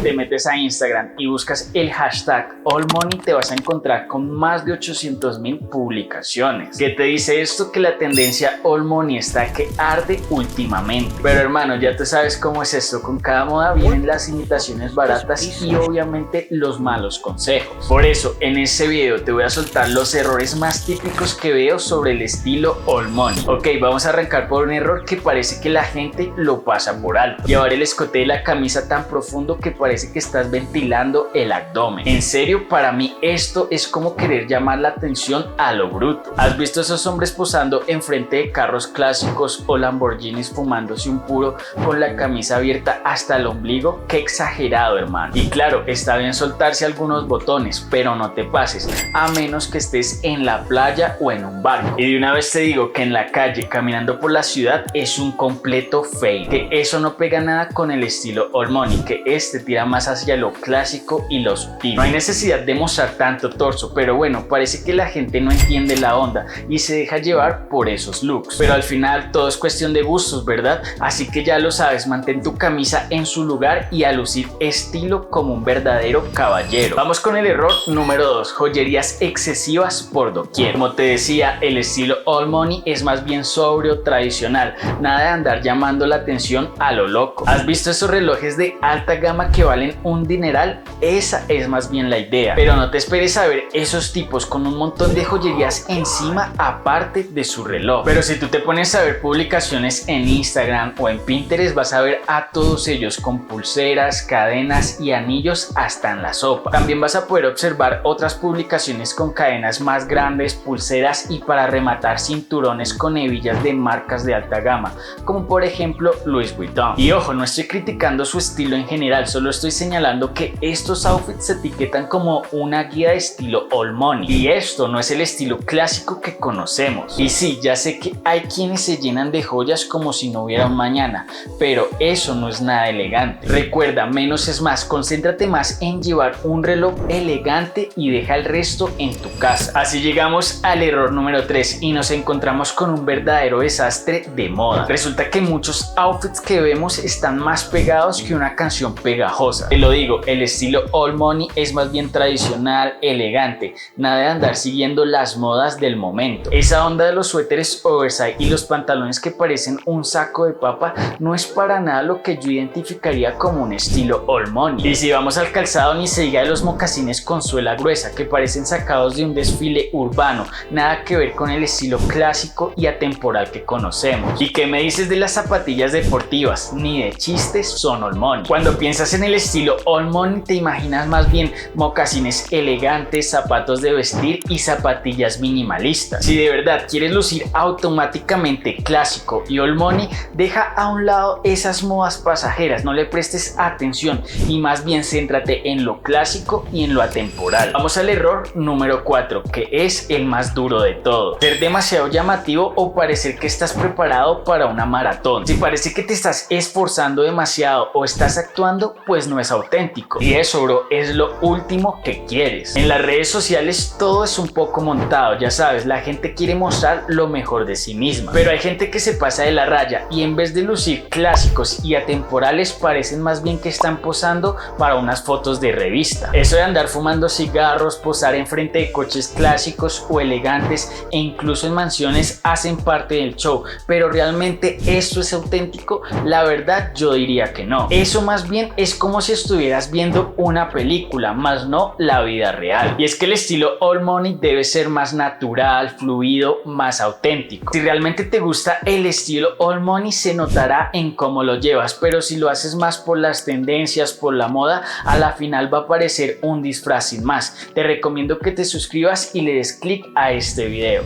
te metes a Instagram y buscas el hashtag AllMoney, te vas a encontrar con más de 800.000 publicaciones. ¿Qué te dice esto? Que la tendencia AllMoney está que arde últimamente. Pero hermano, ya tú sabes cómo es esto. Con cada moda vienen las imitaciones baratas y obviamente los malos consejos. Por eso en este video te voy a soltar los errores más típicos que veo sobre el estilo AllMoney. Ok, vamos a arrancar por un error que parece que la gente lo pasa por alto. Llevar el escote de la camisa tan profundo que parece que estás ventilando el abdomen. En serio, para mí esto es como querer llamar la atención a lo bruto. ¿Has visto esos hombres posando enfrente de carros clásicos o Lamborghinis fumándose un puro con la camisa abierta hasta el ombligo? Qué exagerado, hermano. Y claro, está bien soltarse algunos botones, pero no te pases, a menos que estés en la playa o en un barco. Y de una vez te digo que en la calle, caminando por la ciudad, es un completo fail, que eso no pega nada con el estilo AllMoney, que este tira más hacia lo clásico y lo sutil. No hay necesidad de mostrar tanto torso, pero bueno, parece que la gente no entiende la onda y se deja llevar por esos looks. Pero al final todo es cuestión de gustos, ¿verdad? Así que ya lo sabes, mantén tu camisa en su lugar y a lucir estilo como un verdadero caballero. Vamos con el error número 2, joyerías excesivas por doquier. Como te decía, el estilo AllMoney es más bien sobrio, tradicional, nada de andar llamando la atención a lo loco. ¿Has visto esos relojes de alta gama que valen un dineral? Esa es más bien la idea, pero no te esperes a ver esos tipos con un montón de joyerías encima aparte de su reloj. Pero si tú te pones a ver publicaciones en Instagram o en Pinterest, vas a ver a todos ellos con pulseras, cadenas y anillos hasta en la sopa. También vas a poder observar otras publicaciones con cadenas más grandes, pulseras y para rematar cinturones con hebillas de marcas de alta gama, como por ejemplo Louis Vuitton. Y ojo, no estoy criticando su estilo en general, solo estoy señalando que estos outfits se etiquetan como una guía de estilo AllMoney y esto no es el estilo clásico que conocemos. Y sí, ya sé que hay quienes se llenan de joyas como si no hubiera un mañana, pero eso no es nada elegante. Recuerda, menos es más, concéntrate más en llevar un reloj elegante y deja el resto en tu casa. Así llegamos al error número 3 y nos encontramos con un verdadero desastre de moda. Resulta que muchos outfits que vemos están más pegados que una canción pegajosa. Te lo digo, el estilo AllMoney es más bien tradicional, elegante, nada de andar siguiendo las modas del momento. Esa onda de los suéteres oversize y los pantalones que parecen un saco de papa no es para nada lo que yo identificaría como un estilo AllMoney. Y si vamos al calzado, ni se diga de los mocasines con suela gruesa que parecen sacados de un desfile urbano, nada que ver con el estilo clásico y atemporal que conocemos. ¿Y qué me dices de las zapatillas deportivas? Ni de chistes son AllMoney. Cuando piensas en el estilo AllMoney te imaginas más bien mocasines elegantes, zapatos de vestir y zapatillas minimalistas. Si de verdad quieres lucir automáticamente clásico y AllMoney, deja a un lado esas modas pasajeras, no le prestes atención y más bien céntrate en lo clásico y en lo atemporal. Vamos al error número 4, que es el más duro de todo: ser demasiado llamativo o parecer que estás preparado para una maratón. Si parece que te estás esforzando demasiado o estás actuando, pues no es auténtico. Y eso, bro, es lo último que quieres. En las redes sociales todo es un poco montado, ya sabes, la gente quiere mostrar lo mejor de sí misma, pero hay gente que se pasa de la raya y en vez de lucir clásicos y atemporales parecen más bien que están posando para unas fotos de revista. Eso de andar fumando cigarros, posar enfrente de coches clásicos o elegantes e incluso en mansiones hacen parte del show, pero realmente esto es auténtico. La verdad, yo diría que no. Eso más bien es como si estuvieras viendo una película, más no la vida real. Y es que el estilo AllMoney debe ser más natural, fluido, más auténtico. Si realmente te gusta el estilo AllMoney, se notará en cómo lo llevas, pero si lo haces más por las tendencias, por la moda, a la final va a parecer un disfraz sin más. Te recomiendo que te suscribas y le des clic a este video.